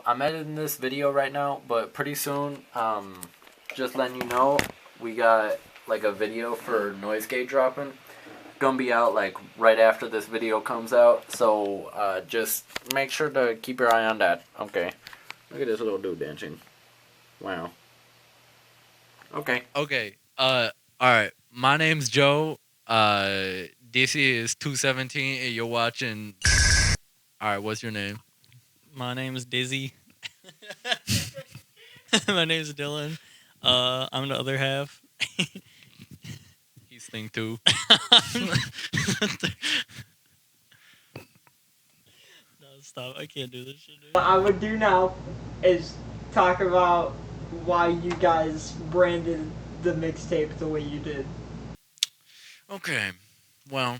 I'm editing this video right now, but pretty soon, just letting you know, we got like a video for Noise Gate dropping. Gonna be out like right after this video comes out, so just make sure to keep your eye on that. Okay, look at this little dude dancing. Wow. Okay. All right. My name's Joe. DC is 217, and you're watching. All right. What's your name? My name is Dizzy. My name's Dylan. I'm the other half. He's thing too. No, stop. I can't do this shit, dude. What I would do now is talk about why you guys branded the mixtape the way you did. Okay. Well,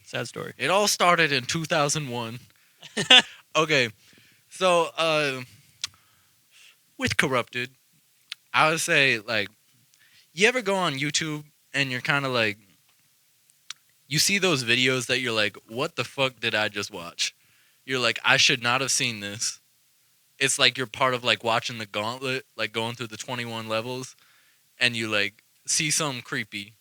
Sad story. it all started in 2001. Okay. So, with Corrupted, I would say, like, you ever go on YouTube and you're kind of like, you see those videos that you're like, what the fuck did I just watch? You're like, I should not have seen this. It's like you're part of like watching the gauntlet, like going through the 21 levels, and you like see something creepy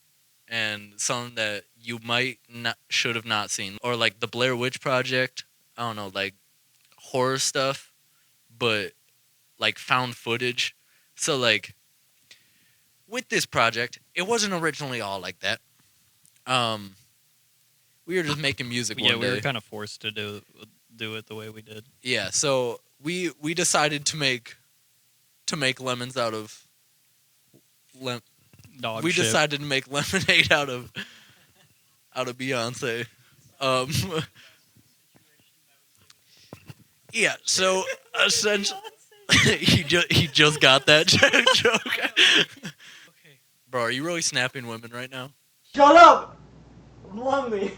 and something that you might not should have not seen. Or like the Blair Witch Project, I don't know, like horror stuff, but like found footage. So like with this project, it wasn't originally all like that. We were just making music one Yeah, day. we were kind of forced to do it the way we did. Yeah, so we decided to make lemons out of Dog we shit. decided to make lemonade out of Beyonce. Yeah, so essentially he just got that joke. Okay. Bro, are you really snapping women right now? Shut up! I'm lonely.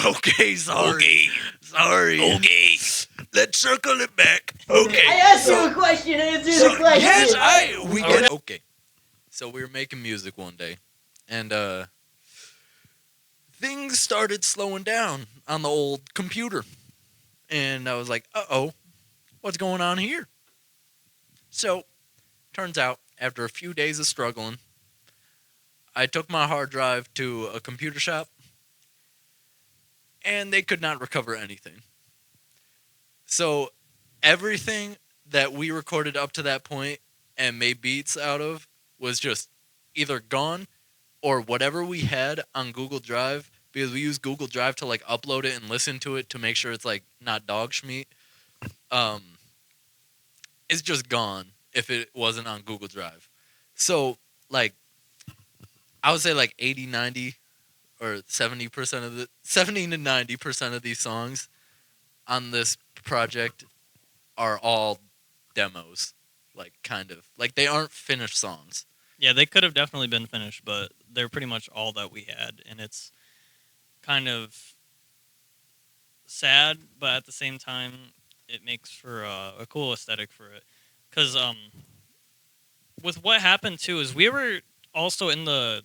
Okay, sorry. Okay. Let's circle it back. Okay. I asked you a question, answer the question. Yes, we get it. Okay. So we were making music one day, and things started slowing down on the old computer. And I was like, uh-oh, what's going on here? So, turns out, after a few days of struggling, I took my hard drive to a computer shop, and they could not recover anything. So, everything that we recorded up to that point and made beats out of was just either gone or whatever we had on Google Drive, because we use Google Drive to like upload it and listen to it to make sure it's like not dog schmeat. It's just gone if it wasn't on Google Drive. So like I would say like 80, 90 or 70% of the 70 to 90% of these songs on this project are all demos. Like kind of. Like they aren't finished songs. Yeah, they could have definitely been finished, but they're pretty much all that we had, and it's kind of sad, but at the same time, it makes for a cool aesthetic for it. Because with what happened too is we were also in the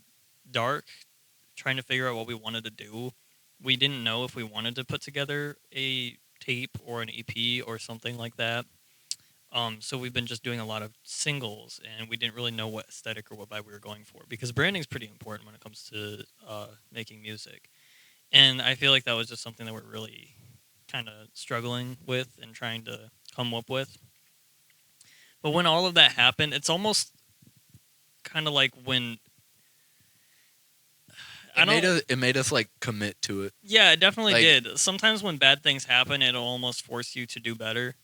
dark trying to figure out what we wanted to do. We didn't know if we wanted to put together a tape or an EP or something like that. So we've been just doing a lot of singles, and we didn't really know what aesthetic or what vibe we were going for, because branding is pretty important when it comes to making music. And I feel like that was just something that we're really kind of struggling with and trying to come up with. But when all of that happened, it's almost kind of like when... It made us like commit to it. Yeah, it definitely Like- did. Sometimes when bad things happen, it'll almost force you to do better.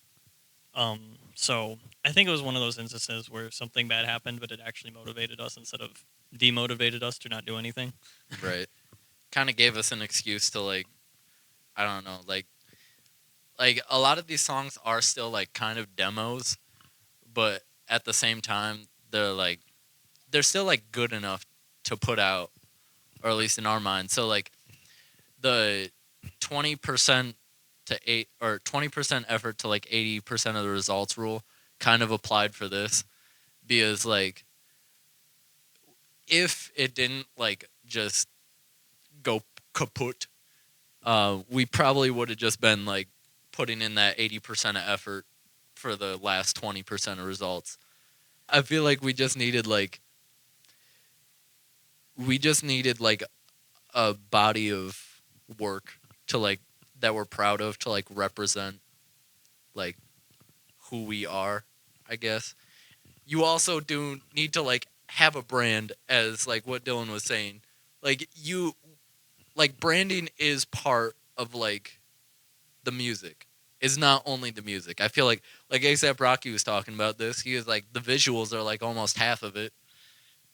So I think it was one of those instances where something bad happened, but it actually motivated us instead of demotivated us to not do anything. Right. Kind of gave us an excuse to like, I don't know, like a lot of these songs are still like kind of demos, but at the same time they're still like good enough to put out, or at least in our mind. So like the 20% to 8 or 20% effort to like 80% of the results rule kind of applied for this, because like if it didn't like just go kaput, we probably would have just been like putting in that 80% of effort for the last 20% of results. I feel like we just needed like a body of work to like that we're proud of to like represent like who we are, I guess. You also do need to like have a brand, as like what Dylan was saying. Like you like branding is part of like the music. Is not only the music. I feel like ASAP Rocky was talking about this. He was like the visuals are like almost half of it.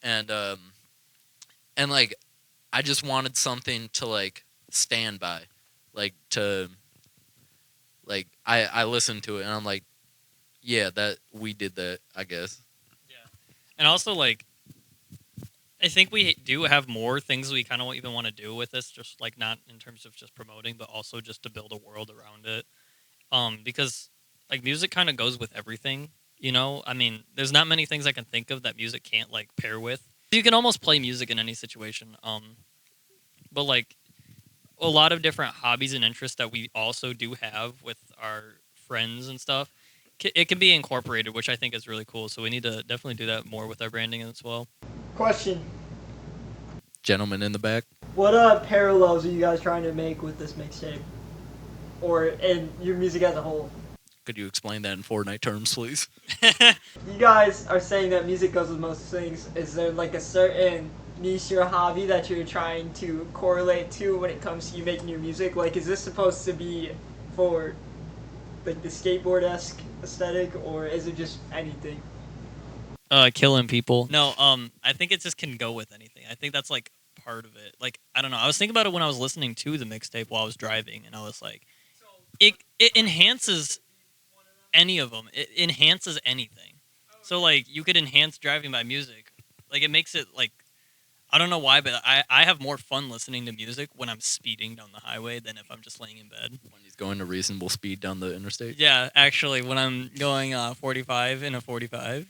And like I just wanted something to like stand by. Like to like I listened to it and I'm like, yeah, that we did that, I guess. Yeah. And also, like, I think we do have more things we kind of even want to do with this, just like not in terms of just promoting, but also just to build a world around it. Because like music kind of goes with everything, you know. I mean, there's not many things I can think of that music can't like pair with. You can almost play music in any situation. But like a lot of different hobbies and interests that we also do have with our friends and stuff, it can be incorporated, which I think is really cool. So we need to definitely do that more with our branding as well. Question: Gentleman in the back. what parallels are you guys trying to make with this mixtape, or in your music as a whole? Could you explain that in Fortnite terms, please? You guys are saying that music goes with most things. Is there like a certain niche or hobby that you're trying to correlate to when it comes to you making your music? Like, is this supposed to be for like the skateboard-esque aesthetic, or is it just anything? Killing people. No, I think it just can go with anything. I think that's like part of it. Like, I don't know. I was thinking about it when I was listening to the mixtape while I was driving, and I was like, it enhances any of them. It enhances anything. So like, you could enhance driving by music. Like, it makes it like, I don't know why, but I have more fun listening to music when I'm speeding down the highway than if I'm just laying in bed. When he's going to reasonable speed down the interstate. Yeah, actually, when I'm going 45 in a 45.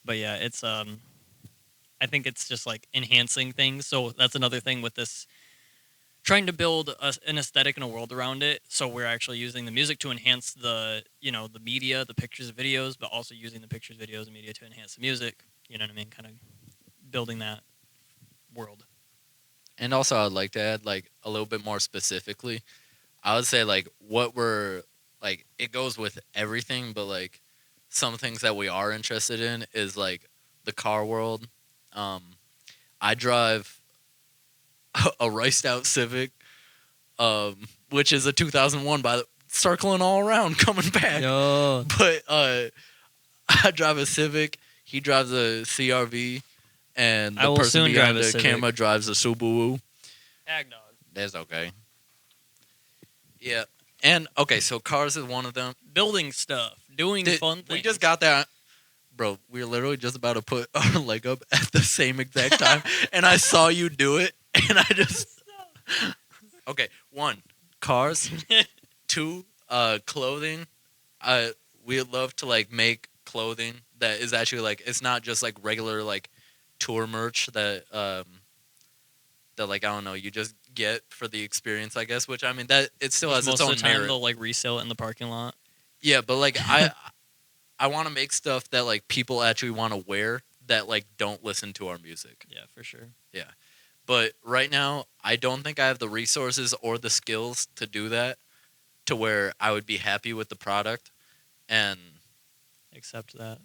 But yeah, it's I think it's just like enhancing things. So that's another thing with this, trying to build an aesthetic and a world around it. So we're actually using the music to enhance the the media, the pictures, videos, but also using the pictures, videos, and media to enhance the music. You know what I mean? Kind of building that world. And also I'd like to add like a little bit more specifically. I would say like what we're like it goes with everything, but like some things that we are interested in is like the car world. I drive a riced out Civic, which is a 2001 by the circling all around coming back. Yo. But I drive a Civic. He drives a CRV, and I the will person soon behind drive a the Civic. camera drives a Subaru. Agnog. That's okay. Yeah, and okay, so cars is one of them. Building stuff, doing fun things. We just got that. Bro, we were literally just about to put our leg up at the same exact time, and I saw you do it, and I just... Okay, 1, cars. 2, clothing. We'd love to, like, make clothing that is actually, like, it's not just, like, regular, like, tour merch that, like, I don't know, you just get for the experience, I guess, which, I mean, that it still has its own Most of the time, merit. they'll, like, resell it in the parking lot. Yeah, but, like, I want to make stuff that like people actually want to wear that like don't listen to our music. Yeah, for sure. Yeah. But right now, I don't think I have the resources or the skills to do that to where I would be happy with the product. And Accept that.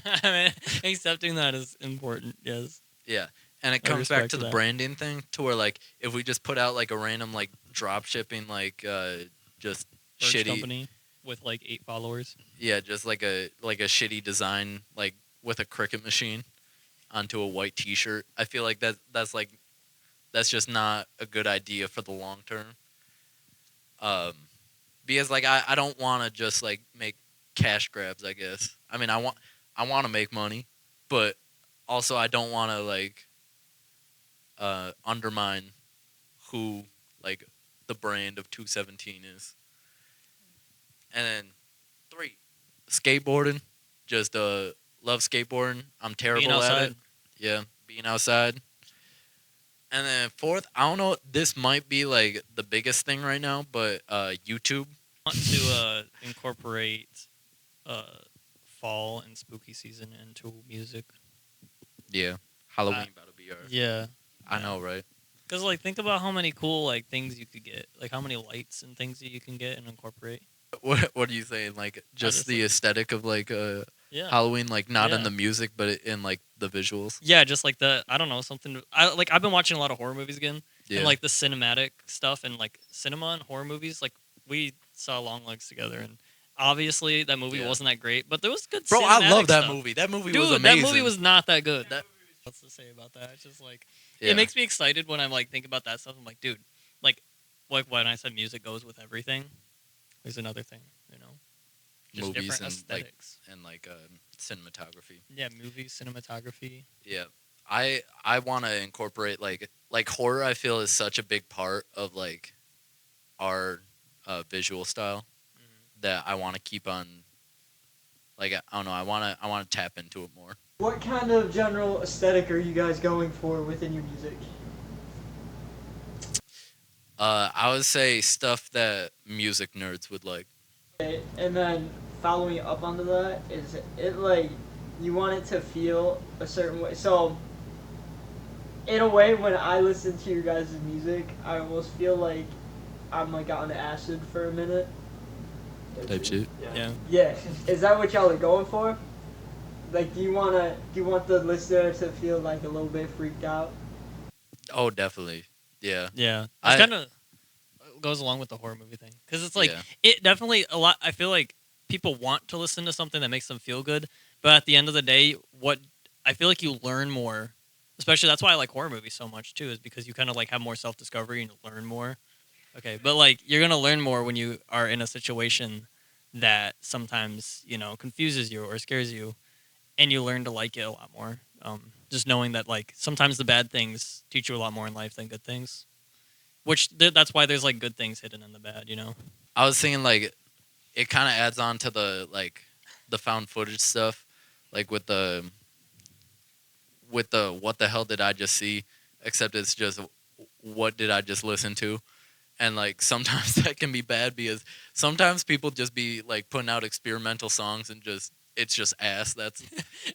I mean, accepting that is important, yes. yeah. And it I comes back respect to the that. branding thing to where like if we just put out like a random like drop shipping like just Merch shitty company with like 8 followers. Yeah, just like a shitty design, like with a Cricut machine, onto a white T-shirt. I feel like that's just not a good idea for the long term. Because like I don't want to just like make cash grabs. I guess I mean I want to make money, but also I don't want to like undermine who like the brand of 217 is. And then 3, skateboarding. Just love skateboarding. I'm terrible Being at outside. it. Yeah, being outside. And then fourth, I don't know. This might be like the biggest thing right now, but YouTube. Want to incorporate fall and spooky season into music. Yeah, Halloween about to be our. Yeah, I know, right? Because like think about how many cool like things you could get, like how many lights and things that you can get and incorporate. What are you saying? Like just the aesthetic of like Yeah. Halloween, like not in Yeah. the music, but in like the visuals. Yeah, just like I don't know, something. I've been watching a lot of horror movies again, Yeah. and like the cinematic stuff and like cinema and horror movies. Like we saw Long Legs together, and obviously that movie Yeah. wasn't that great, but there was good. Bro, I love that stuff. movie. That movie Dude, was amazing. that movie was not that good. What's to say about that? It's just like Yeah. it makes me excited when I'm like think about that stuff. I'm like, dude, like when I said music goes with everything, there's another thing, you know, just Movies different and aesthetics. like cinematography. Yeah, movies, cinematography. Yeah. I want to incorporate like horror. I feel is such a big part of like our visual style that I want to keep on. Like I don't know. I want to tap into it more. What kind of general aesthetic are you guys going for within your music? I would say stuff that music nerds would like. Okay, and then following up onto that, is it like you want it to feel a certain way? So, in a way, when I listen to your guys' music, I almost feel like I'm like on acid for a minute. Type shit. Yeah. Yeah. Is that what y'all are going for? Like, do you want the listener to feel like a little bit freaked out? Oh, definitely. Yeah. Yeah, I- it kind of goes along with the horror movie thing because it's like Yeah. it definitely a lot. I feel like people want to listen to something that makes them feel good, but at the end of the day, what I feel like you learn more. Especially that's why I like horror movies so much too, is because you kind of like have more self discovery and learn more. Okay, but like you're gonna learn more when you are in a situation that sometimes confuses you or scares you, and you learn to like it a lot more. Just knowing that like sometimes the bad things teach you a lot more in life than good things, which that's why there's like good things hidden in the bad. I was thinking like it kind of adds on to the found footage stuff, like with the what the hell did I just see? Except it's just what did I just listen to? And like sometimes that can be bad because sometimes people just be like putting out experimental songs and it's just ass. That's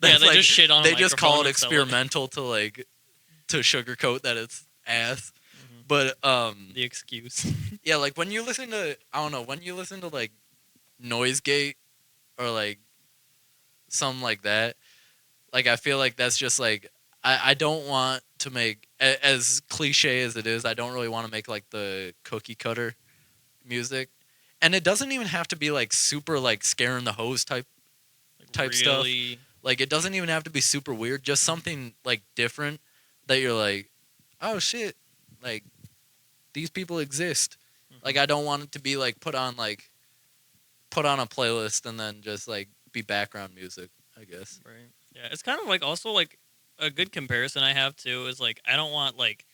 Yeah, they like, just shit on. they just call it and sell experimental to sugarcoat that it's ass. Mhm. But The excuse. yeah, like when you listen to when you listen to like noise gate or like something like that, like I feel like that's just like I don't want to make as cliche as it is, I don't really want to make like the cookie cutter music. And it doesn't even have to be like super like scaring the hose type stuff. Really, Like it doesn't even have to be super weird, just something like different that you're like, oh shit, like these people exist. Like I don't want it to be like put on a playlist and then just like be background music, I guess. Right. Yeah, it's kind of like also like a good comparison I have too is like I don't want like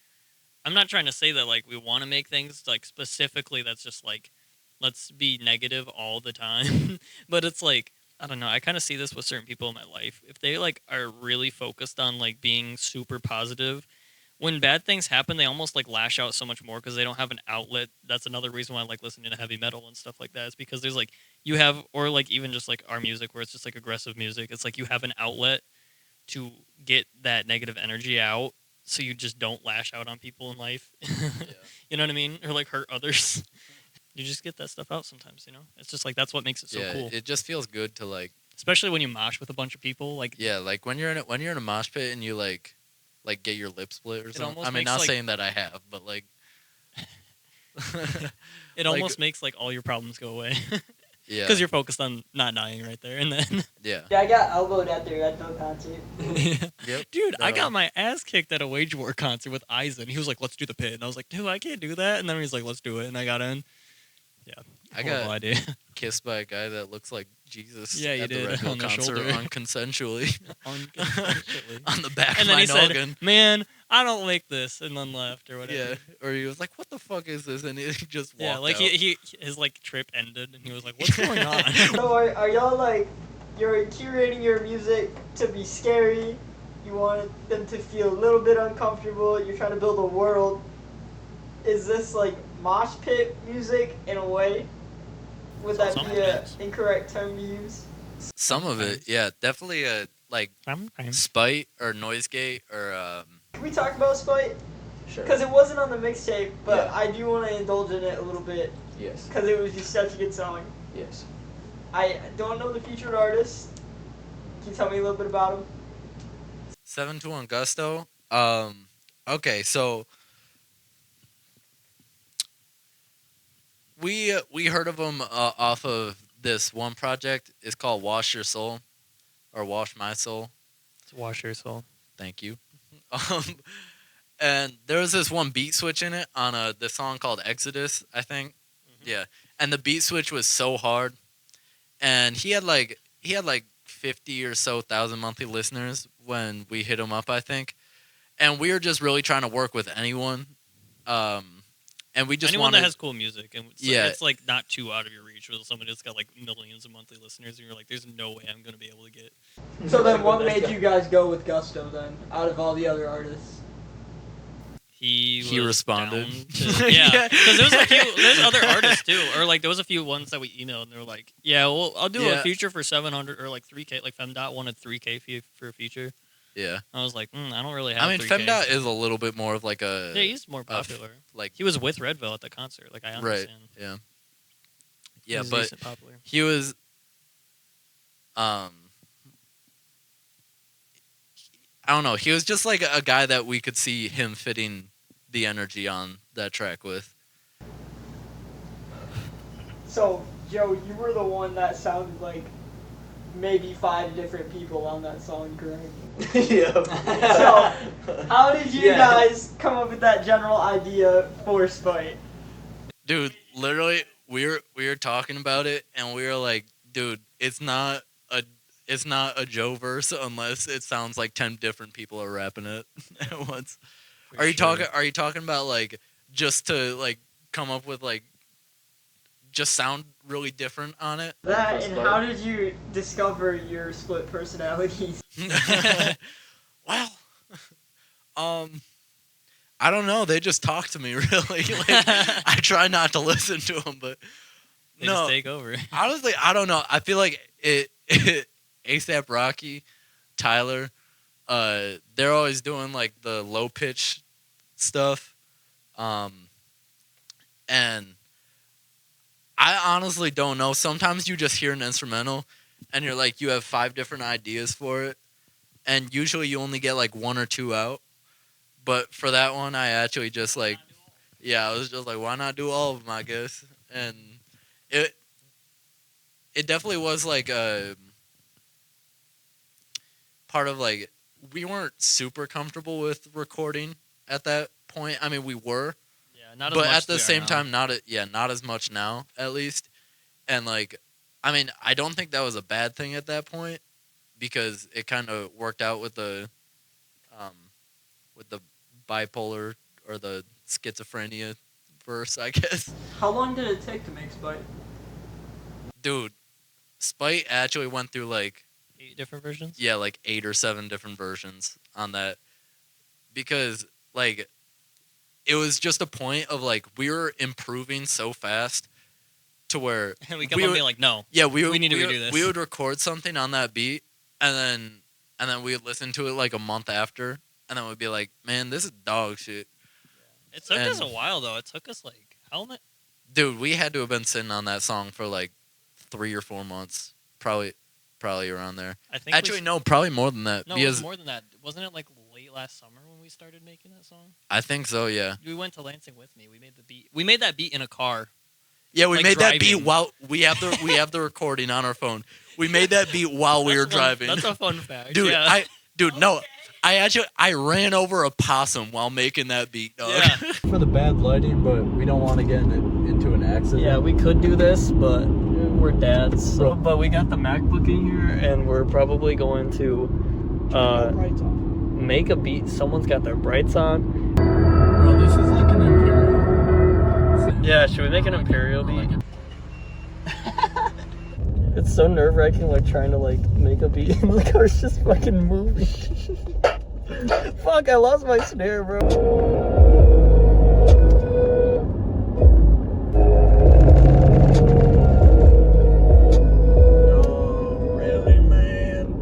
I'm not trying to say that like we want to make things like specifically that's just like let's be negative all the time, but it's like I don't know, I kind of see this with certain people in my life. If they like are really focused on like being super positive, when bad things happen, they almost like lash out so much more because they don't have an outlet. That's another reason why I like listening to heavy metal and stuff like that. Is because there's like you have, or like even just like our music where it's just like aggressive music. It's like you have an outlet to get that negative energy out, so you just don't lash out on people in life. You know what I mean? Or like hurt others. You just get that stuff out sometimes. It's just like that's what makes it so cool. It just feels good to like, Especially when you mosh with a bunch of people. Like yeah, like when you're in a mosh pit and you like get your lip split or something. almost I mean, makes, not like- saying that I have, but like it almost makes like all your problems go away yeah, because you're focused on not dying right there and then. yeah. Yeah, I got elbowed at the Red Dog concert. Yep. Dude, I No. got my ass kicked at a Wage War concert with Eisen. He was like, "Let's do the pit," and I was like, "Dude, I can't do that." And then he's like, "Let's do it," and I got in. Yeah, I horrible got idea. kissed by a guy that looks like Jesus. Yeah, you at the did, Red Hill on the concert shoulder. unconsensually Unconsensually. on the back And of then my he said, noggin. "Man, I don't like this," and then left or whatever. Yeah, or he was like, "What the fuck is this?" And he just walked Yeah, like out. he his like trip ended, and he was like, "What's going on?" So are y'all like you're curating your music to be scary, You want them to feel a little bit uncomfortable. You're trying to build a world. Is this like mosh pit music in a way? Would that be an incorrect term to use? Some of it, yeah, definitely a like spite or noise gate or Can we talk about Spite? Sure. Because it wasn't on the mixtape, but Yeah. I do want to indulge in it a little bit Yes. because it was just such a good song. Yes. I don't know the featured artist. Can you tell me a little bit about him? 721 Gusto. Okay, so we heard of him off of this one project. It's called Wash Your Soul or Wash My Soul. It's Wash Your Soul. Thank you. And there was this one beat switch in it on the song called Exodus, I think. Mm-hmm. Yeah. And the beat switch was so hard. And he had like 50 or so thousand monthly listeners when we hit him up, I think. And we were just really trying to work with anyone. And we just anyone wanted that has cool music, and it's like not too out of your reach with somebody that's got like millions of monthly listeners, and you're like, there's no way I'm gonna be able to get. So then, what made you guys go with Gusto then, out of all the other artists? He responded. Yeah, because there was there's other artists too, or like there was a few ones that we emailed, and they were like, yeah, well, I'll do a feature for 700 or like 3K. Like Femdot wanted 3K for a feature. Yeah. I was like, I don't really have. I mean, 3K. Femdot is a little bit more of like a. Yeah, he's more popular. Like he was with Redville at the concert. Like I understand. Right. Yeah. Yeah, he's but popular. he was. I don't know. He was just like a guy that we could see him fitting the energy on that track with. So, Joe, you were the one that sounded like maybe 5 different people on that song, correct? Yeah. So, how did you guys come up with that general idea for Spite? Dude, literally, we were talking about it, and we were like, dude, it's not a Joe verse unless it sounds like 10 different people are rapping it at once. Are you talking about like just to like come up with like just sound really different on it? That, and how did you discover your split personalities? Well, I don't know. They just talk to me really. Like, I try not to listen to them, but they just take over. Honestly, I don't know. I feel like it ASAP Rocky, Tyler, they're always doing like the low pitch stuff, and I honestly don't know. Sometimes you just hear an instrumental, and you're like, you have 5 different ideas for it, and usually you only get like 1 or 2 out. But for that one, I actually just like, I was just like, why not do all of them? I guess, and it definitely was like a part of like we weren't super comfortable with recording at that point. I mean, we were, not as but much at the same now. time, not as much now, at least. And like, I mean, I don't think that was a bad thing at that point because it kind of worked out with the bipolar or the schizophrenia verse, I guess. How long did it take to make Spite? Dude, Spite actually went through like 8 different versions? Yeah, like 8 or 7 different versions on that. Because, like, it was just a point of, like, we were improving so fast to where... And we kept on being like, no. Yeah, we need to redo this. We would record something on that beat, and then we would listen to it, like, a month after, and then we'd be like, man, this is dog shit. Yeah. It took us a while, though. It took us, like, how long? Dude, we had to have been sitting on that song for, like, 3 or 4 months. Probably around there. I think actually, no, probably more than that. No, it was more than that. Wasn't it like late last summer when we started making that song? I think so. Yeah. We went to Lansing with me. We made the beat. We made that beat in a car. Yeah, we like made driving. that beat while we have the recording on our phone. We made that beat while we were driving. That's a fun fact, dude. Yeah. No, I ran over a possum while making that beat, dog. Yeah. For the bad lighting, but we don't want to get into an accident. Yeah, we could do this, but we're dads. So, but we got the MacBook in here, and we're probably going to make a beat. Someone's got their brights on. Bro, this is like an Imperial. Yeah, should we make an Imperial beat? It's so nerve-wracking, like, trying to, like, make a beat and the car's just fucking moving. Fuck, I lost my snare, bro. Oh, really, man?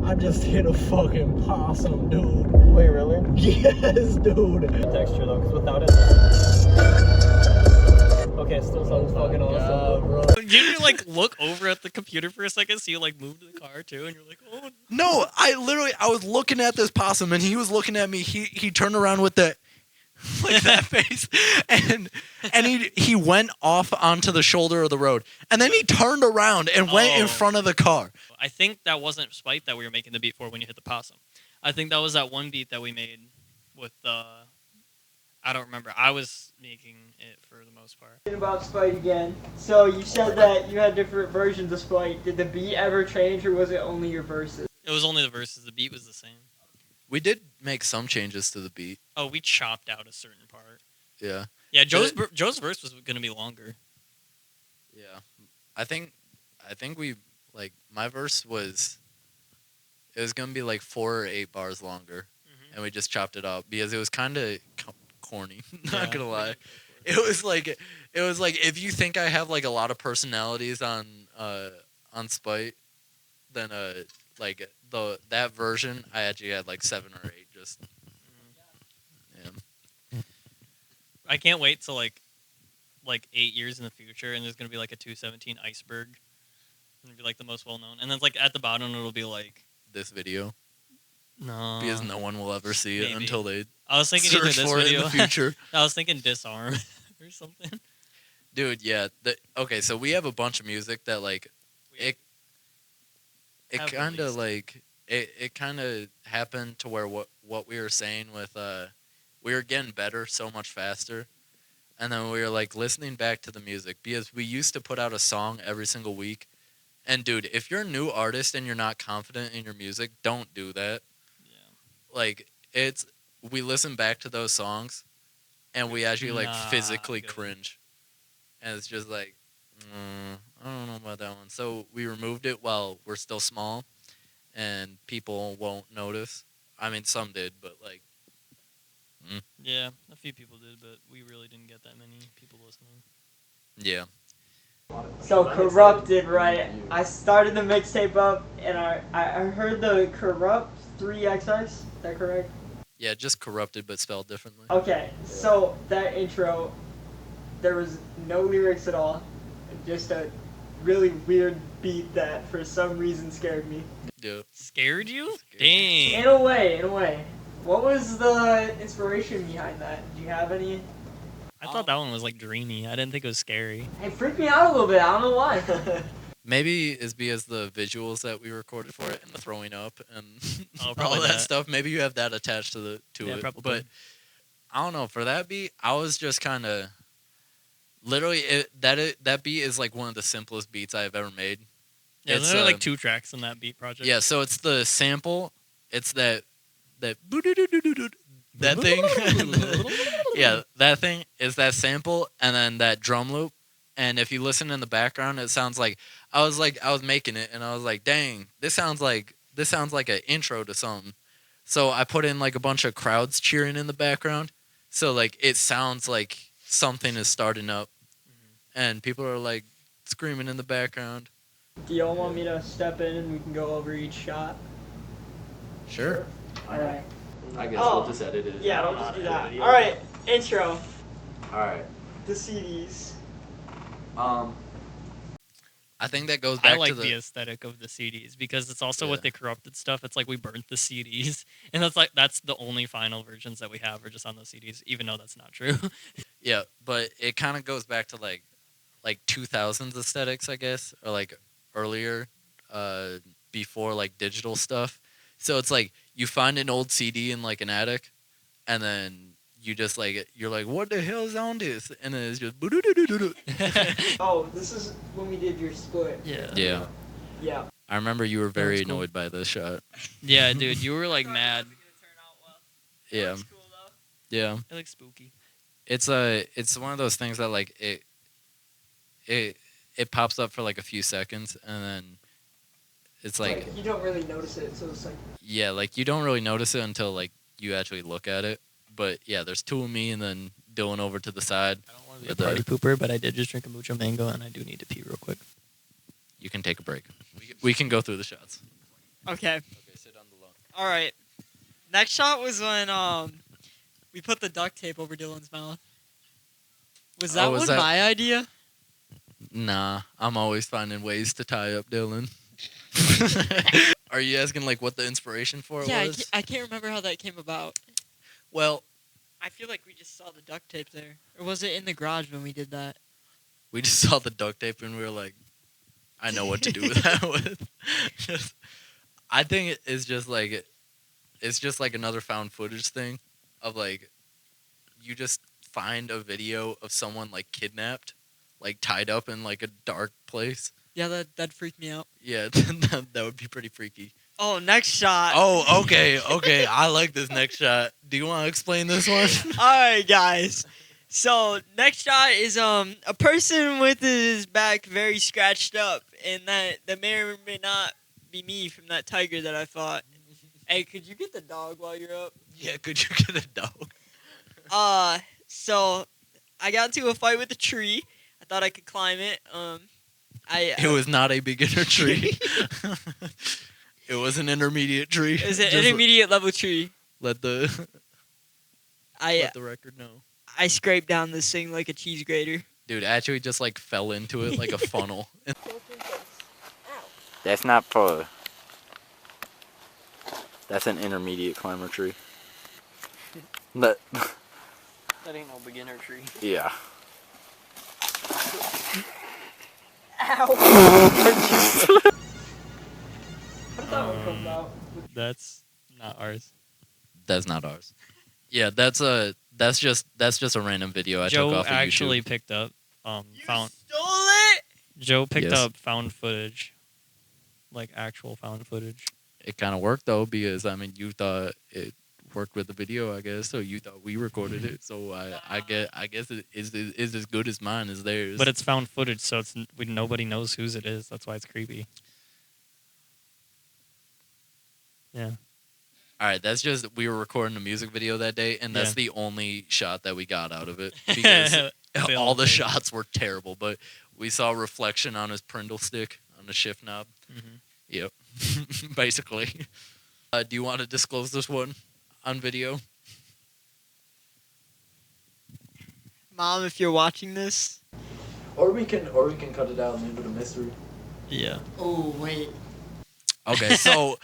I just hit a fucking possum, dude. Wait, really? Yes, dude. Texture, though, because without it... Okay, it still sounds fucking awesome, bro. Did you like look over at the computer for a second, so you like moved the car too, and you're like, oh. No, I was looking at this possum and he was looking at me. He turned around with that like that face and he went off onto the shoulder of the road. And then he turned around and went in front of the car. I think that wasn't Spite that we were making the beat for when you hit the possum. I think that was that one beat that we made with I don't remember. I was making it for the most part. About Spite again. So you said that you had different versions of Spite. Did the beat ever change, or was it only your verses? It was only the verses. The beat was the same. We did make some changes to the beat. Oh, we chopped out a certain part. Yeah. Yeah, Joe's verse was going to be longer. Yeah. I think we like my verse was going to be like 4 or 8 bars longer. And we just chopped it up because it was kind of corny, not gonna lie. It was like if you think I have like a lot of personalities on Spite, then like that version I actually had like 7 or 8 just. Yeah. I can't wait till like 8 years in the future, and there's gonna be like a 217 iceberg. It'll be like the most well known, and then like at the bottom it'll be like this video. No, because no one will ever see it until they. I was thinking either search this for video. it in the future. I was thinking disarm or something. Dude, yeah. Okay, so we have a bunch of music that like it kind of like it kind of happened to where what we were saying with we were getting better so much faster, and then we were like listening back to the music because we used to put out a song every single week, and dude, if you're a new artist and you're not confident in your music, don't do that. Like we listen back to those songs, and we actually like physically cringe, and it's just like, I don't know about that one. So we removed it while we're still small, and people won't notice. I mean, some did, but like, yeah, a few people did, but we really didn't get that many people listening. Yeah. So Corrupted, right? I started the mixtape up, and I heard the Corrupt 3XX. Is that correct? Yeah, just Corrupted but spelled differently. Okay, so that intro, there was no lyrics at all, just a really weird beat that for some reason scared me. Yeah. Scared you? Dang. In a way. What was the inspiration behind that? Did you have any? I thought that one was like dreamy. I didn't think it was scary. It freaked me out a little bit. I don't know why. Maybe it's because the visuals that we recorded for it and the throwing up and probably all that that stuff. Maybe you have that attached to Yeah, it. probably. But I don't know. For that beat, I was just kind of literally that beat is like one of the simplest beats I've ever made. Yeah, It's, there are like 2 tracks in that beat project. Yeah, so it's the sample. It's that that thing. Yeah, that thing is that sample, and then that drum loop. And if you listen in the background, it sounds like I was making it, and I was like, dang, this sounds like an intro to something. So I put in like a bunch of crowds cheering in the background, so like it sounds like something is starting up, and people are like screaming in the background. Do y'all want me to step in and we can go over each shot? Sure. Alright. I guess we'll just edit it. Yeah, we'll just do that. Alright, intro. Alright. The CDs. I think that goes back I like to the aesthetic of the CDs because it's also with the Corrupted stuff. It's like we burnt the CDs, and that's the only final versions that we have are just on those CDs, even though that's not true. Yeah, but it kind of goes back to like 2000s aesthetics, I guess, or like earlier, before like digital stuff. So it's like you find an old CD in like an attic, and then you just like you're like, what the hell is on this? And then it's just. Oh, this is when we did your split. Yeah. Yeah. I remember you were very That's cool. annoyed by this shot. Yeah, dude, you were like mad. Yeah. Yeah. It looks spooky. It's one of those things that like it it pops up for like a few seconds, and then it's like you don't really notice it, so it's like. yeah, like you don't really notice it until like you actually look at it. But yeah, there's two of me and then Dylan over to the side. I don't want to be a party pooper, but I did just drink a mucho mango, and I do need to pee real quick. You can take a break. We can go through the shots. Okay. Okay, sit on the lawn. All right. Next shot was when we put the duct tape over Dylan's mouth. Was that was one that- my idea? Nah, I'm always finding ways to tie up Dylan. Are you asking like what the inspiration for it Yeah, was? I can't remember how that came about. Well, I feel like we just saw the duct tape there. Or was it in the garage when we did that? we just saw the duct tape and we were like, I know what to do with that with. I think it's just like another found footage thing of like you just find a video of someone like kidnapped, like tied up in like a dark place. Yeah, that'd freak me out. Yeah, that would be pretty freaky. Oh, next shot. Oh, okay. I like this next shot. Do you want to explain this one? Alright, guys. So, next shot is a person with his back very scratched up, and that may or may not be me from that tiger that I fought. Hey, could you get the dog while you're up? Yeah, could you get a dog? So I got into a fight with a tree. I thought I could climb it. It was not a beginner tree. It was an intermediate tree. It was an Just intermediate level tree. Let the record know. I scraped down this thing like a cheese grater. Dude, actually just like fell into it like a funnel. That's not for. That's an intermediate climber tree. But That ain't no beginner tree. yeah. Ow! How did that one come out? That's not ours. That's not ours. Yeah, that's just a random video I took Joe off of actually YouTube. picked up found Stole it? Joe picked Yes. up found footage, like actual found footage. It kind of worked though because I mean you thought it worked with the video, I guess. So you thought we recorded it. So I guess it is as good as mine as theirs. But it's found footage, so nobody knows whose it is. That's why it's creepy. Yeah. all right. That's just we were recording a music video that day, and that's Yeah. the only shot that we got out of it because all the shots were terrible. But we saw a reflection on his Prindle stick on the shift knob. Mm-hmm. Yep, basically. Do you want to disclose this one on video? Mom, if you're watching this. Or we can cut it out and leave it a mystery. Yeah. Oh, wait. Okay, so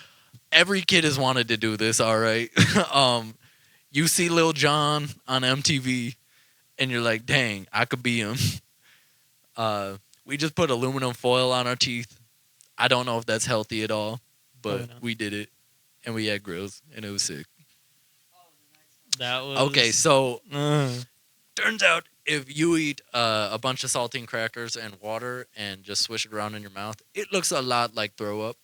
every kid has wanted to do this, all right? You see Lil Jon on MTV, and you're like, dang, I could be him. We just put aluminum foil on our teeth. I don't know if that's healthy at all, but Probably not. we did it, and we had grills, and it was sick. That was Okay, so Uh, turns out if you eat a bunch of saltine crackers and water and just swish it around in your mouth, it looks a lot like throw up.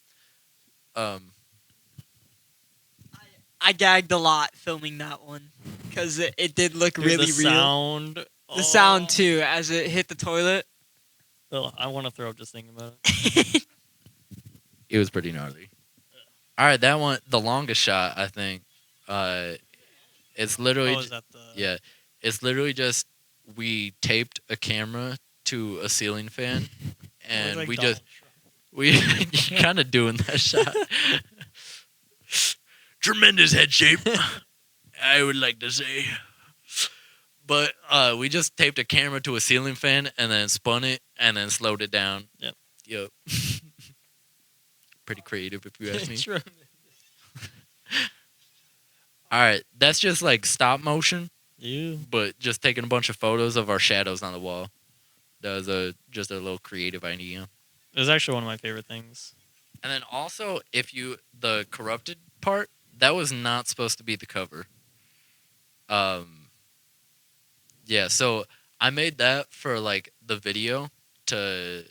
I gagged a lot filming that one because it did look dude, really the real. sound. The sound too, as it hit the toilet. Oh, I want to throw up just thinking about it. It was pretty gnarly. All right, that one, the longest shot, I think. It's literally, Oh, is that the? yeah, it's literally just we taped a camera to a ceiling fan, and Like we Donald just kind of doing that shot. Tremendous head shape, I would like to say. But we just taped a camera to a ceiling fan and then spun it and then slowed it down. Yep. Pretty creative, if you ask me. True. All right, that's just like stop motion, You. but just taking a bunch of photos of our shadows on the wall. That was just a little creative idea. It was actually one of my favorite things. And then also, the corrupted part, that was not supposed to be the cover. Yeah, so I made that for like the video to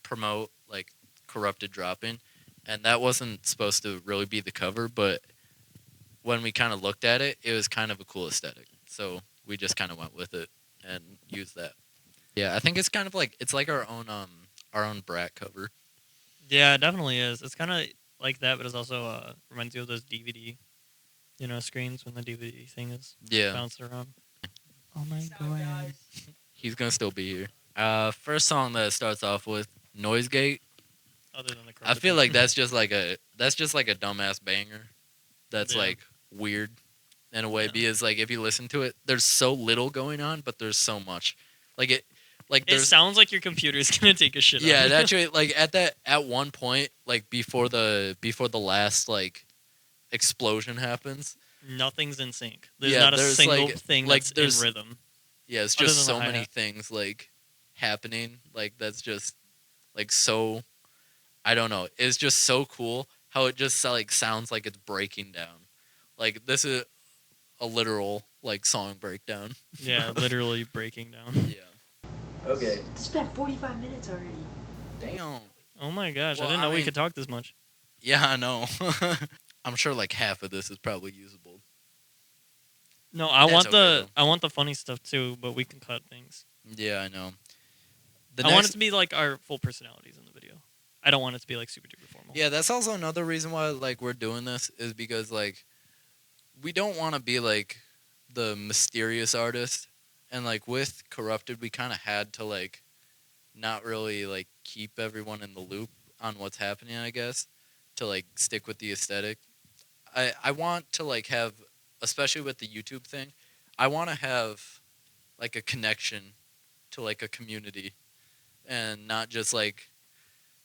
promote like corrupted drop-in, and that wasn't supposed to really be the cover, but when we kind of looked at it, it was kind of a cool aesthetic. So we just kind of went with it and used that. Yeah, I think it's kind of like it's like our own our own Brat cover. Yeah, it definitely is. It's kind of like that, but it's also reminds you of those DVD, screens when the DVD thing is Yeah. bouncing around. Oh my Peace out, god. guys. He's gonna still be here. First song that it starts off with Noise Gate. Other than the I carpet feel thing. like that's just like a dumbass banger. That's Yeah. like weird in a way Yeah. because like if you listen to it, there's so little going on, but there's so much. Like It there's sounds like your computer's gonna take a shit. yeah, on it you. actually like at one point like before the last like explosion happens. Nothing's in sync. There's Yeah, not a there's, single like- thing like, that's there's- in rhythm. Yeah, it's Other just than the so many hi-hat. things like happening. Like that's just like so. I don't know. It's just so cool how it just like sounds like it's breaking down. Like this is a literal like song breakdown. Yeah, literally breaking down. Yeah. Okay. It's been 45 minutes already. Damn. Oh my gosh, Well, I didn't I know we mean- could talk this much. Yeah, I know. I'm sure like half of this is probably usable. No, I That's want okay, I want the funny stuff too, but we can cut things. Yeah, I know. I want it to be like our full personalities in the video. I don't want it to be like super duper formal. Yeah, that's also another reason why like we're doing this is because like we don't want to be like the mysterious artist, and like with Corrupted we kind of had to like not really like keep everyone in the loop on what's happening, I guess, to like stick with the aesthetic. I want to like have, especially with the YouTube thing, I want to have like a connection to like a community and not just like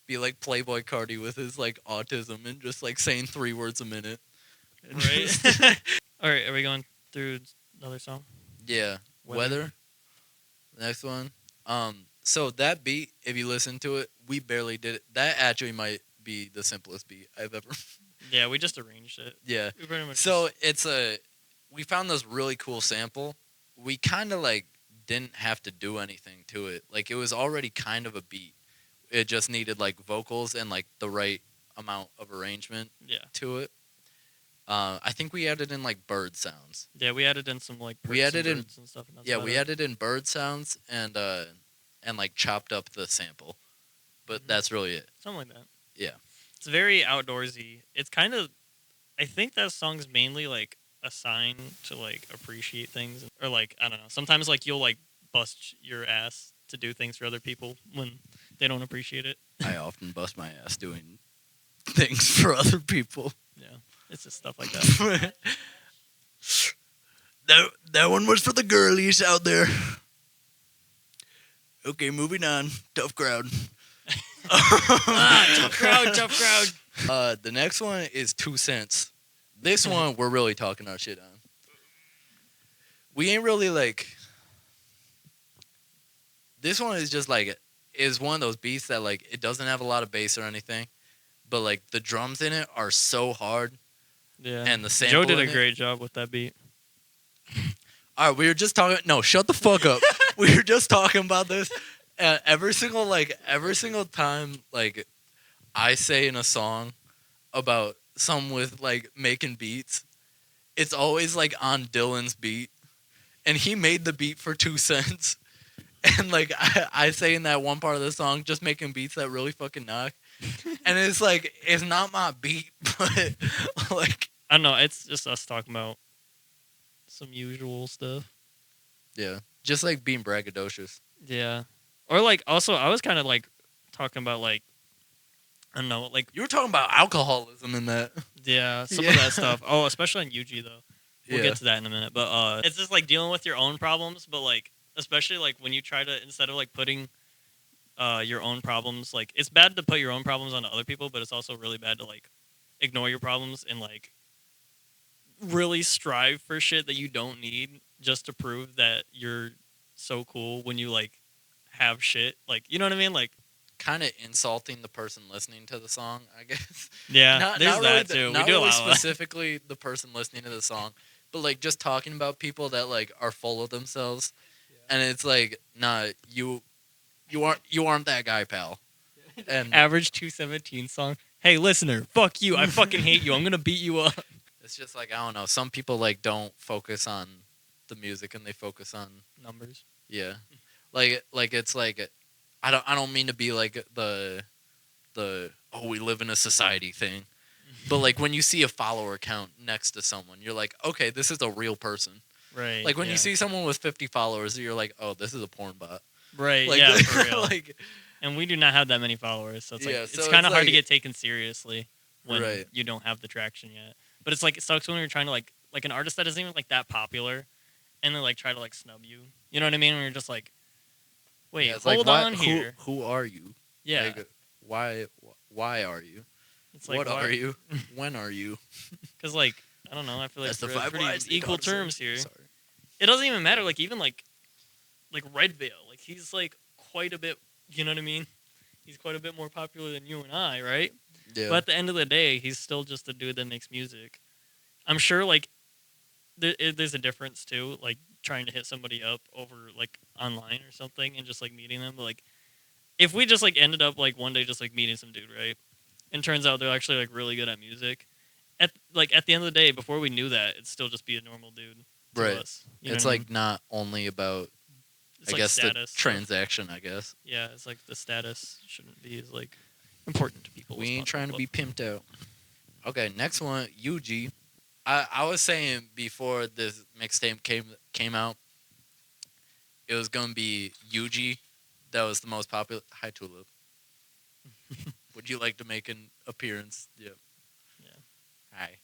be like Playboy Cardi with his like autism and just like saying 3 words a minute. And just- Right. All right, are we going through another song? yeah. Weather. Next one. So that beat, if you listen to it, we barely did it. That actually might be the simplest beat I've ever. Yeah, we just arranged it. Yeah. We pretty much So we found this really cool sample. We kind of like didn't have to do anything to it. Like it was already kind of a beat. It just needed like vocals and like the right amount of arrangement yeah. to it. I think we added in like bird sounds. Yeah, we added in some like We perks added and in- birds and stuff. And that's Yeah, about we it. added in bird sounds and like chopped up the sample. But Mhm. that's really it. Something like that. Yeah. It's very outdoorsy. It's kind of, I think that song's mainly like a sign to like appreciate things, or like I don't know. Sometimes like you'll like bust your ass to do things for other people when they don't appreciate it. I often bust my ass doing things for other people. Yeah, it's just stuff like that. that one was for the girlies out there. Okay, moving on. Tough crowd. Tough crowd, tough crowd. The next one is 2 Cents. This one we're really talking our shit on. We ain't really like. This one is just like is one of those beats that like it doesn't have a lot of bass or anything, but like the drums in it are so hard. Yeah, And the sample Joe did a in it- great job with that beat. All right, we were just talking. No, shut the fuck up. We were just talking about this. Every single time, like I say in a song about some with like making beats, it's always like on Dylan's beat, and he made the beat for 2 Cents. And like I say in that one part of the song, just making beats that really fucking knock. And it's like it's not my beat, but like I don't know. It's just us talking about some usual stuff. yeah, just like being braggadocious. Yeah, or like also I was kind of like talking about like I don't know like You were talking about alcoholism in that. yeah some Yeah. of that stuff. Oh, especially on UG though. We'll Yeah. get to that in a minute. But it's just like dealing with your own problems, but like especially like when you try to instead of like putting your own problems, like it's bad to put your own problems onto other people, but it's also really bad to like ignore your problems and like really strive for shit that you don't need just to prove that you're so cool when you like have shit. Like, you know what I mean? Like, Kind of insulting the person listening to the song, I guess. yeah, there's really that too. Not We do really a lot of that. specifically the person listening to the song, but like just talking about people that like are full of themselves, and it's like, nah, you aren't that guy, pal. And Average 217 song. Hey, listener, fuck you. I fucking hate you. I'm gonna beat you up. it's just like I don't know. Some people like don't focus on the music and they focus on Numbers. yeah, like it's like I don't mean to be like the oh, we live in a society thing. But like when you see a follower count next to someone, you're like, okay, this is a real person. Right. Like when yeah. you see someone with 50 followers, you're like, oh, this is a porn bot. Right. Like, yeah, for real. like, and we do not have that many followers, so it's like Yeah, it's so kind of it's hard to like- get taken seriously when Right. you don't have the traction yet. But it's like it sucks when you're trying to like an artist that isn't even like that popular, and they like try to like snub you. You know what I mean? When you're just like, wait, yeah, it's like, hold why- on here. Who are you? Yeah. Like, why are you? It's like, what why- are you? When are you? Because like I don't know. I feel like That's the we're 5 pretty lines they equal taught us. terms here. Sorry. It doesn't even matter. Like even like Red Veil, like he's like quite a bit. You know what I mean? He's quite a bit more popular than you and I, right? Yeah. But at the end of the day, he's still just a dude that makes music. I'm sure like there's a difference too, like trying to hit somebody up over like online or something and just like meeting them. But like if we just like ended up like one day just like meeting some dude, right? And turns out they're actually like really good at music. At the end of the day, before we knew that, it'd still just be a normal dude to Right. us. You know It's what I like not only about, mean? It's I like guess, the status. transaction, I guess. Yeah, it's like the status shouldn't be as like important to people. We as ain't trying to possible. be pimped out. Okay, next one, UG. I was saying before this mixtape came out, it was gonna be UG that was the most popular. Hi, Tulip. Would you like to make an appearance? Yep. Yeah. Hi.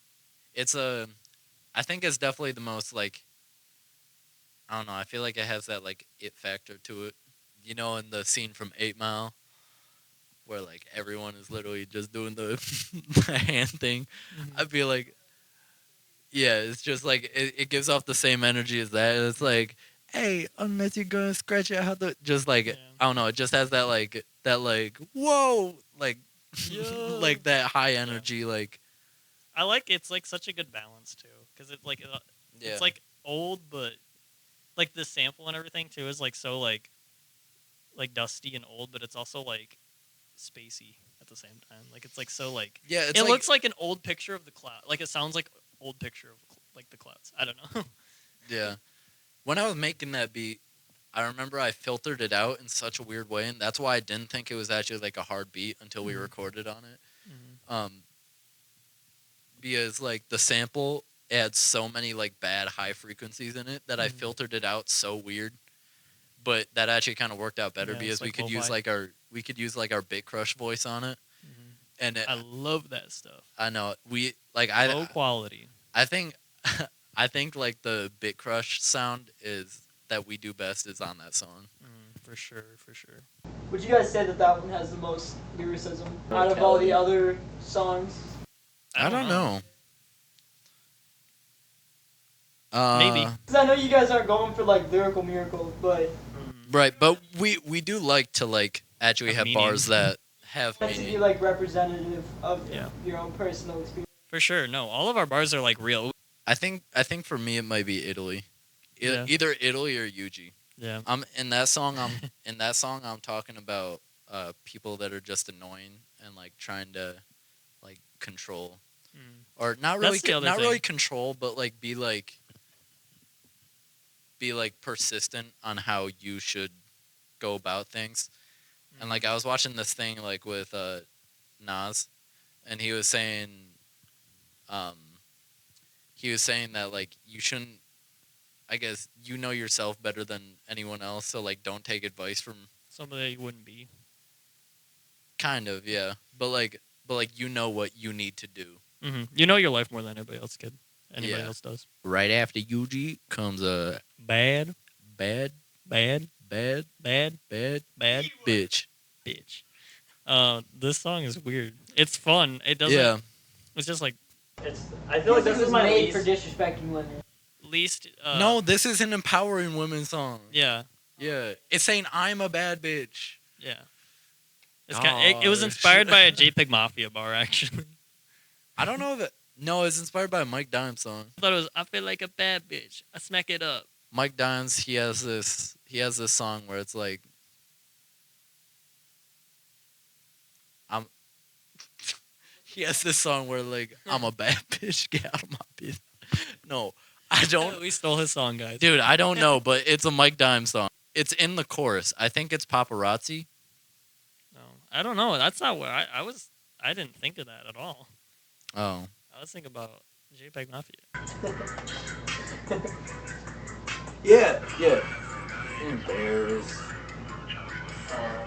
I think it's definitely the most like. I don't know. I feel like it has that like it factor to it. You know, in the scene from 8 Mile, where like everyone is literally just doing the, the hand thing. I feel like, yeah, it's just like it gives off the same energy as that. It's like, hey, unless you're gonna scratch out how the just like Yeah. I don't know. It just has that like whoa like Yo. like that high energy like I like it's like such a good balance too, because it's like yeah. it's like old, but like the sample and everything too is like so like dusty and old, but it's also like spacey at the same time. Like it's like so like yeah. It's it like, looks like an old picture of the cloud. Like it sounds like old picture of like the clouds. I don't know. yeah. When I was making that beat, I remember I filtered it out in such a weird way, and that's why I didn't think it was actually like a hard beat until we recorded on it. Because like the sample adds so many like bad high frequencies in it that I filtered it out so weird. But that actually kind of worked out better Yeah, because it's we like could use lo-fi. like our Bit Crush voice on it, and I love that stuff. I know we like Low quality. I think I think like the Bit Crush sound is that we do best is on that song. For sure, for sure. Would you guys say that one has the most lyricism out of all the other songs? I don't know. Maybe. Because I know you guys aren't going for like lyrical miracles, but Right, but we do like to like actually Have have meaning. bars that have that's to be meaning. like representative of Yeah. your own personal experience. For sure. No, all of our bars are like real. I think for me it might be Italy, Yeah. either Italy or UG. Yeah. I'm in that song. I'm talking about people that are just annoying and like trying to like control, or not really That's the other not really thing. control, but like be persistent on how you should go about things. And like I was watching this thing like with Nas, and he was saying that like you shouldn't. I guess you know yourself better than anyone else, so like don't take advice from. Somebody that you wouldn't be. Kind of, yeah, but like you know what you need to do. You know your life more than anybody else could. Anybody Yeah. else does. Right after UG comes a Bad, bad bad, bad bad, bad bad bitch. bitch. This song is weird. It's fun. It doesn't. Yeah, It's just like I feel like this is made for disrespecting women. least. no, this is an empowering women song. Yeah. Yeah, it's saying I'm a bad bitch. Yeah. It's it was Gosh. inspired by a JPEG Mafia bar, actually. I don't know that. No, it's inspired by a Mike Dimes song. I thought it was I feel like a bad bitch. I smack it up. Mike Dimes, he has this song where it's like he has this song where like I'm a bad bitch, get out of my business. No, I don't. We stole his song, guys. Dude, I don't know, but it's a Mike Dimes song. It's in the chorus. I think it's Paparazzi. I don't know. That's not what I was. I didn't think of that at all. Oh. I was thinking about JPEG Mafia. Yeah. Embarrassed.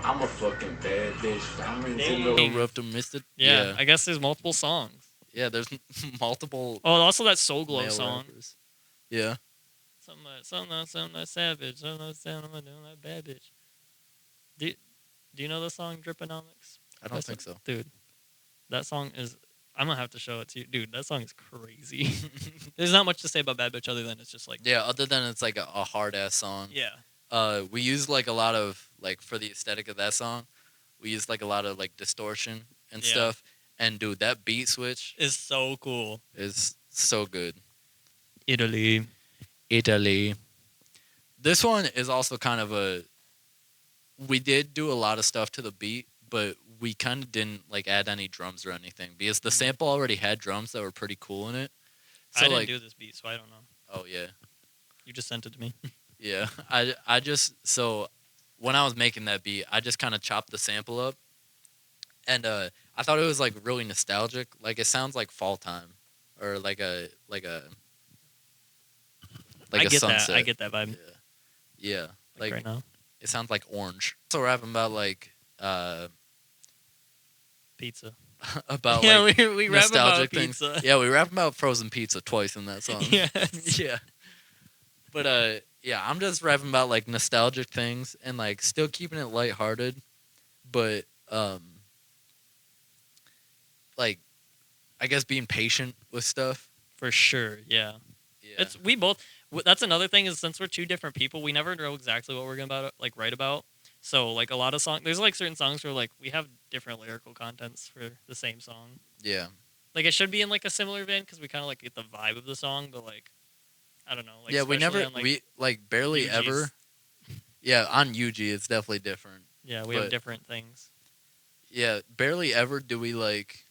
I'm a fucking bad bitch. I'm Dang. Rough to missed it. Yeah, I guess there's multiple songs. Yeah, there's multiple. Oh, also that Soul Glow male song. rappers. Yeah. Something like savage. Something like doing that bad bitch. Do you know the song Driponomics? I don't think so. Dude, that song is. I'm gonna have to show it to you, dude. That song is crazy. There's not much to say about Bad Bitch other than it's just like. Yeah, other than it's like a hard ass song. Yeah. We use like a lot of like for the aesthetic of that song, we use like a lot of like distortion and stuff. And dude, that beat switch Is so cool. is so good. Italy. This one is also kind of a. We did do a lot of stuff to the beat, but we kind of didn't like add any drums or anything because the sample already had drums that were pretty cool in it. So I didn't like, do this beat, so I don't know. oh yeah, You just sent it to me. yeah. I just so when I was making that beat, I just kind of chopped the sample up, and I thought it was like really nostalgic. Like it sounds like fall time, or like a I get sunset. that. I get that vibe. Yeah, like right now. it sounds like orange. So we're rapping about like Pizza. about Yeah, like we rap about nostalgic things. pizza. Yeah, we rap about frozen pizza twice in that song. Yes. Yeah. But yeah, I'm just rapping about like nostalgic things and like still keeping it lighthearted, but like I guess being patient with stuff. For sure. Yeah. Yeah. That's another thing is since we're two different people, we never know exactly what we're gonna write about. So like a lot of songs, there's like certain songs where like we have different lyrical contents for the same song. Yeah. Like it should be in like a similar vein because we kind of like get the vibe of the song, but like I don't know. Like, yeah, we never on, like, we like barely UGs. ever. Yeah, on UG it's definitely different. Yeah, we have different things. Yeah, barely ever do we like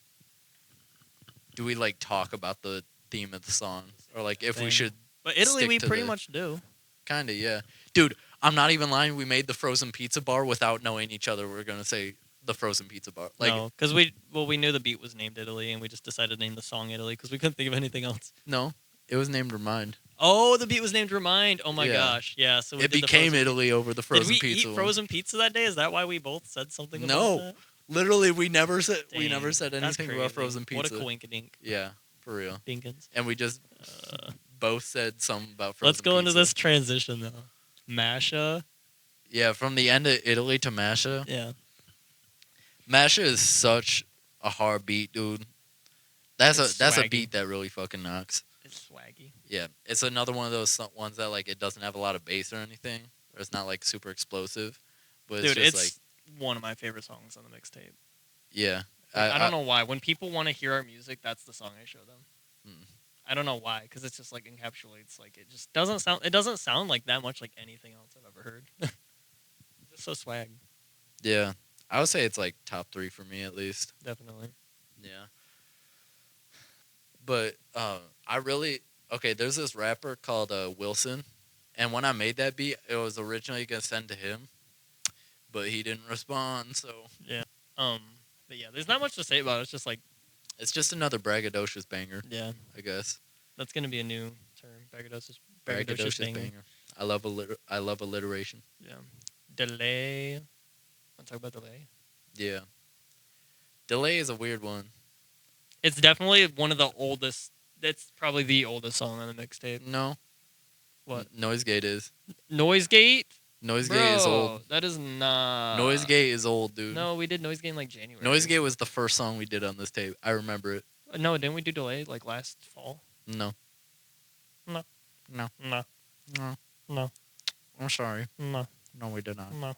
talk about the theme of the song or like if we should. But Italy, stick we to pretty the- much do. Kinda, yeah. Dude, I'm not even lying. We made the frozen pizza bar without knowing each other. We're gonna say the frozen pizza bar. Like, No, because we knew the beat was named Italy, and we just decided to name the song Italy because we couldn't think of anything else. no, it was named Remind. Oh, the beat was named Remind. Oh my Yeah. gosh, yeah. So we It did the became frozen Italy over the frozen Did we pizza. eat one. frozen pizza that day? Is that why we both said something about No. that? Literally, we never said Dang, that's anything about crazy. frozen pizza. What a coinkydink. Yeah, for real. Dinkins. And we just both said something about frozen Let's go into pizza. this transition though. Masha. Yeah, from the end of Italy to Masha. Yeah. Masha is such a hard beat, dude. That's It's a swaggy. beat that really fucking knocks. It's swaggy. Yeah, it's another one of those ones that like it doesn't have a lot of bass or anything, or it's not like super explosive, but it's Dude, just it's like one of my favorite songs on the mixtape. yeah. I don't know why. When people want to hear our music, that's the song I show them. Hmm. I don't know why, because it's just like encapsulates. Like it just doesn't sound. It doesn't sound like that much like anything else I've ever heard. Just so swag, Yeah, I would say it's like top 3 for me at least. definitely. Yeah. But I really there's this rapper called Wilson, and when I made that beat, it was originally gonna send to him, but he didn't respond. So Yeah. But yeah, there's not much to say about it. It's just like it's just another braggadocious banger, yeah, I guess. that's gonna be a new term. Braggadocious Braggadocious banger. banger. I love alliteration. Yeah. Delay. Want to talk about delay? Yeah. Delay is a weird one. It's definitely one of the oldest. It's probably the oldest song on the mixtape. No. What? Noise Gate is. Noise Gate? Noise Gate is old. That is not. Noise Gate is old, dude. No, we did Noise Gate in like January. Noise Gate was the first song we did on this tape. I remember it. No, didn't we do Delay like last fall? No. No. No. No. No. No. I'm sorry. No. No, we did not. No.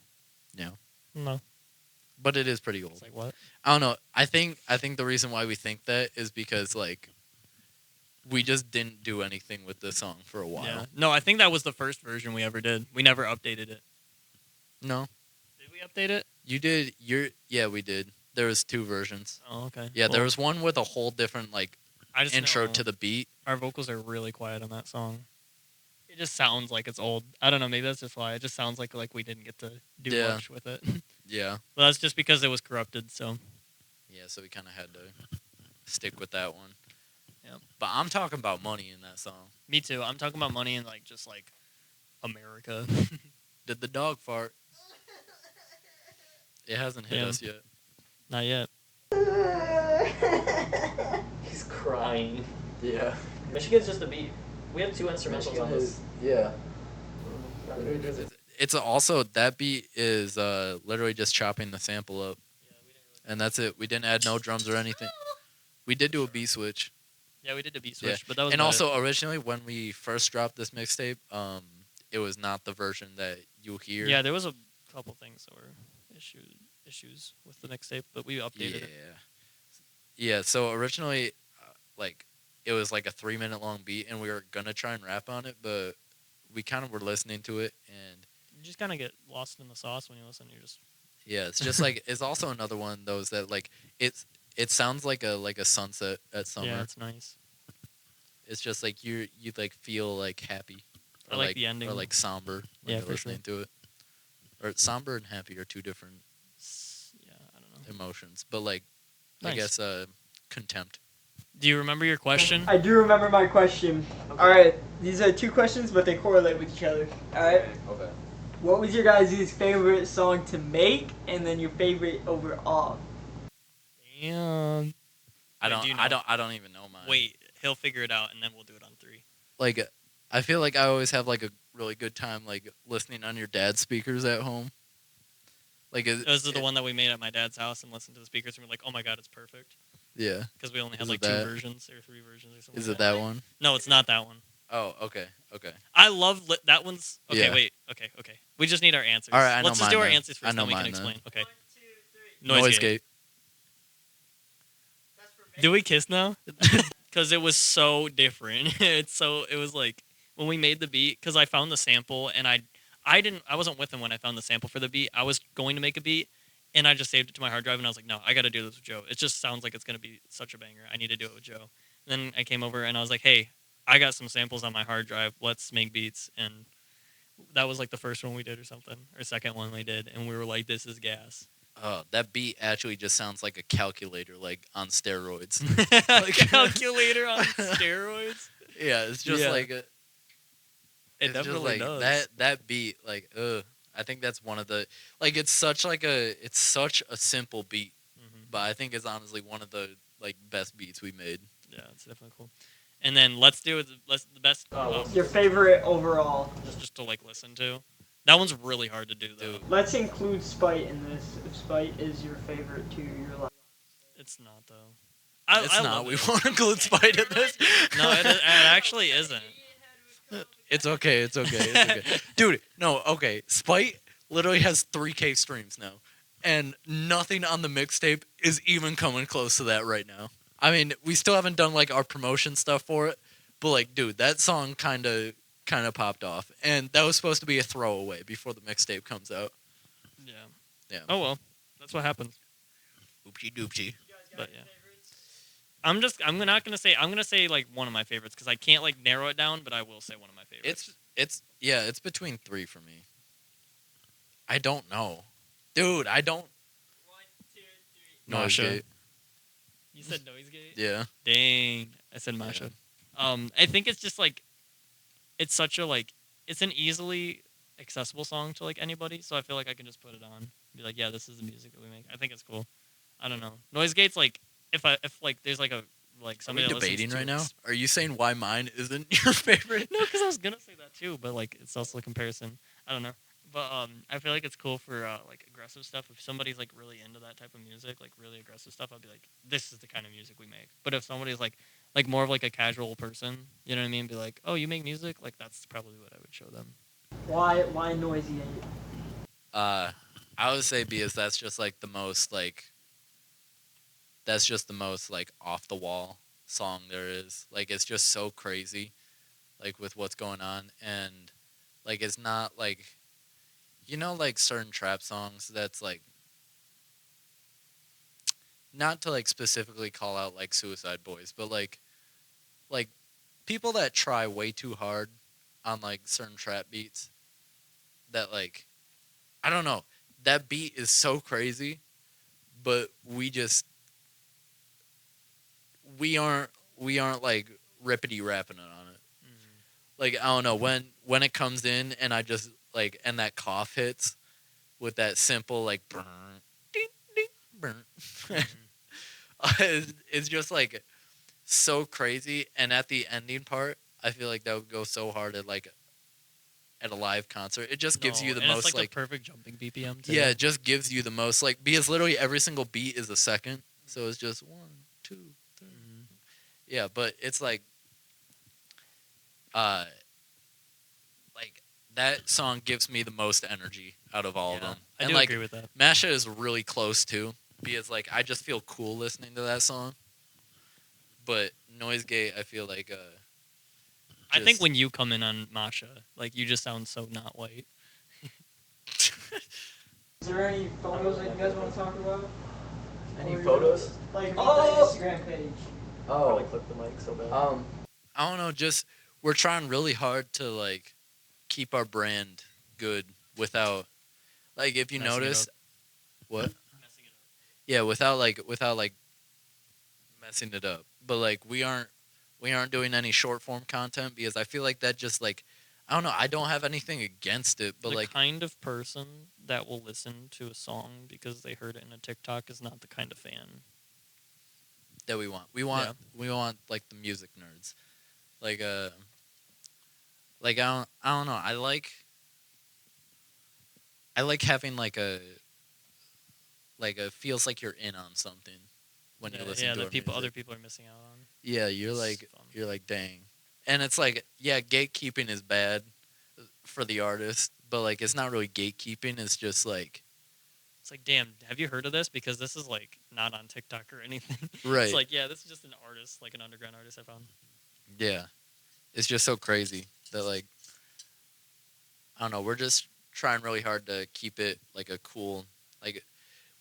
No. No. But it is pretty old. It's like what? I don't know. I think the reason why we think that is because like we just didn't do anything with this song for a while. Yeah. No, I think that was the first version we ever did. We never updated it. No. Did we update it? You did yeah, we did. There was 2 versions. Oh, okay. Yeah, there Well, was one with a whole different like I just intro know to the beat. our vocals are really quiet on that song. It just sounds like it's old. I don't know. Maybe that's just why. It just sounds like we didn't get to do Yeah. much with it. Yeah. Well, that's just because it was corrupted. So Yeah, so we kind of had to stick with that one. Yep. But I'm talking about money in that song. me too. I'm talking about money and like just like America. Did the dog fart? It hasn't hit Yeah. us yet. Not yet. He's crying. Yeah. Michigan's just a beat. We have 2 instrumentals on this. Yeah. It's also, that beat is literally just chopping the sample up. And that's it. We didn't add no drums or anything. We did do a beat switch. Yeah, we did a beat Yeah. switch, but that was And about also, it. originally, when we first dropped this mixtape, it was not the version that you'll hear. Yeah, there was a couple things that were issues with the mixtape, but we updated it. Yeah, so originally, like, it was like a 3-minute long beat, and we were going to try and rap on it, but we kind of were listening to it, and You just kind of get lost in the sauce when you listen. You're just yeah, it's just like, it's also another one of those that, like, it sounds like a sunset at summer. yeah, it's nice. It's just like you like feel like happy. I like the ending. Or like somber when Yeah, you're for listening to it. Or somber and happy are two different Yeah, I don't know. emotions. But like, I Nice. guess contempt. Do you remember your question? I do remember my question. Okay. Alright, these are 2 questions, but they correlate with each other. Alright? Okay. What was your guys' favorite song to make, and then your favorite overall? Damn. I Wait, do you know? I don't even know mine. Wait, he'll figure it out, and then we'll do it on 3. Like, I feel like I always have like a really good time like listening on your dad's speakers at home. Like, This is the one that we made at my dad's house and listened to the speakers, and we're like, oh my god, it's perfect. Yeah. Because we only had Is like it 2 that? versions or 3 versions or something. Is like it that one? No, it's not that one. Oh, okay. Okay. I love that one's. Okay, Yeah. wait. Okay. We just need our answers. All right, I know Let's just mine do our then. answers first, I know then we can mine then. explain. Okay. 1, 2, 3. Noise gate. Gate. Do we kiss now? Because it was so different. It was like when we made the beat. Because I found the sample and I wasn't with him when I found the sample for the beat. I was going to make a beat, and I just saved it to my hard drive, and I was like, no, I got to do this with Joe. It just sounds like it's gonna be such a banger. I need to do it with Joe. And then I came over and I was like, hey, I got some samples on my hard drive. Let's make beats. And that was like the first one we did or something, or second one we did, and we were like, this is gas. Oh, that beat actually just sounds like a calculator, like on steroids. Calculator on steroids. Yeah, it's just Yeah. like It it's just definitely like does. that beat, like, I think that's one of the, like, it's such a simple beat, Mhm. but I think it's honestly one of the like best beats we made. Yeah, it's definitely cool. And then let's do the best. Your favorite overall. Just to like listen to. That one's really hard to do though. Let's include Spite in this. If Spite is your favorite to your life. It's not though. It's I not. love We it. won't include Spite in this. No, it actually isn't. It's okay. It's okay. It's okay. Dude, no, okay. Spite literally has 3K streams now, and nothing on the mixtape is even coming close to that right now. I mean, we still haven't done like our promotion stuff for it, but like, dude, that song kind of popped off, and that was supposed to be a throwaway before the mixtape comes out. Yeah. Yeah. Oh well, that's what happens. Oopsie doopsie. But yeah. I'm not gonna say. I'm gonna say like one of my favorites because I can't like narrow it down, but I will say one of my favorites. It's between 3 for me. I don't know, dude. I don't. 1, 2, 3. Masha. Noise Gate. You said Noise Gate? Yeah. Dang. I said Masha. I think it's just like it's such a like it's an easily accessible song to like anybody, so I feel like I can just put it on. Be like, yeah, this is the music that we make. I think it's cool. I don't know. Noise Gate's like if like there's like a like Are we somebody that listens debating to right it. now? Are you saying why mine isn't your favorite? No, because I was gonna say that too, but like it's also a comparison. I don't know. But I feel like it's cool for like aggressive stuff. If somebody's like really into that type of music, like really aggressive stuff, I'd be like, this is the kind of music we make. But if somebody's like more of like a casual person, you know what I mean? Be like, oh, you make music? Like that's probably what I would show them. Why Noisy 8? I would say because that's just like the most like off the wall song there is. Like it's just so crazy, like with what's going on, and like it's not like, you know, like certain trap songs that's like, not to like specifically call out like Suicide Boys, but like people that try way too hard on like certain trap beats that like, I don't know, that beat is so crazy, but we aren't like rippity rapping it on it. Like I don't know when it comes in and I just like and that cough hits with that simple like burn, ding, ding, burn. It's just like so crazy, and at the ending part, I feel like that would go so hard at a live concert. It just gives you the and most it's like like the perfect jumping BPM too. yeah, it just gives you the most like because literally every single beat is a second, so it's just 1, 2, 3. Yeah, but it's like like that song gives me the most energy out of all of them. I And do like agree with that. Masha is really close too because like I just feel cool listening to that song. But Noise Gate, I feel like I think when you come in on Masha, like you just sound so not white. Is there any photos that you guys want to talk about? Any Or photos? Like the Instagram page. Oh, clip the mic so bad. I don't know, just we're trying really hard to like keep our brand good without like if you Messing it notice up. what? Messing it up. Yeah, without like messing it up. But like we aren't doing any short form content because I feel like that just like I don't know, I don't have anything against it, but The like kind of person that will listen to a song because they heard it in a TikTok is not the kind of fan. that we want. We want like the music nerds. Like I don't know. I like having like a feels like you're in on something when you listen to that our people music. other people are missing out on. Yeah, It's fun. you're like dang. And it's like yeah, gatekeeping is bad for the artist, but like it's not really gatekeeping, it's just like It's like, damn, have you heard of this? Because this is like not on TikTok or anything. right. It's like, yeah, this is just an artist, like an underground artist I found. Yeah. It's just so crazy that like I don't know, we're just trying really hard to keep it like a cool like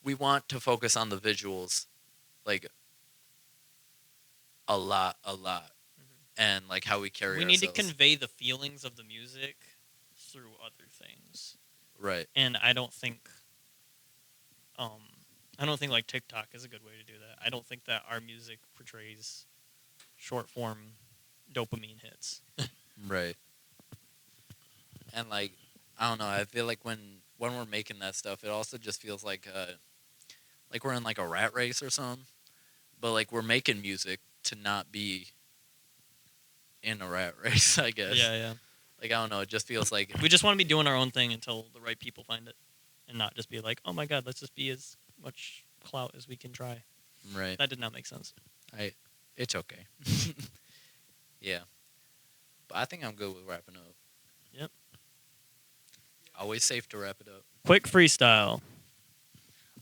we want to focus on the visuals like a lot and like how we carry We need to ourselves. convey the feelings of the music through other things. Right. And I don't think like TikTok is a good way to do that. I don't think that our music portrays short form dopamine hits. Right. And like I don't know, I feel like when we're making that stuff, it also just feels like we're in like a rat race or something. But like we're making music to not be in a rat race, I guess. Yeah. Like I don't know, it just feels like We just want to be doing our own thing until the right people find it, and not just be like, oh my god, let's just be as much clout as we can try. right. That did not make sense. It's okay. Yeah. But I think I'm good with wrapping up. Yep. Always safe to wrap it up. Quick freestyle.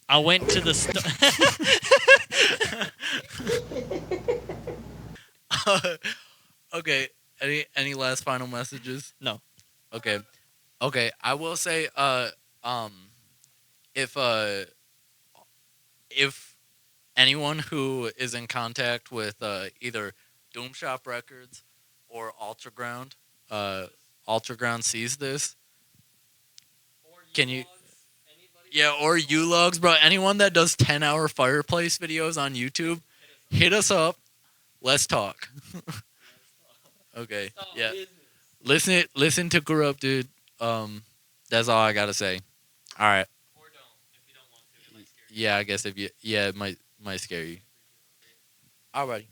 I went to the Okay. Any last final messages? No. Okay. I will say if anyone who is in contact with either Doom Shop Records or Ultraground sees this, can you or U-Logs, bro, anyone that does 10-hour fireplace videos on YouTube, hit us up. Let's talk. Okay. Yeah. Listen to Corrupted. That's all I gotta say. All right. Or don't if you don't want to. Yeah, I guess it might scare you. Alrighty.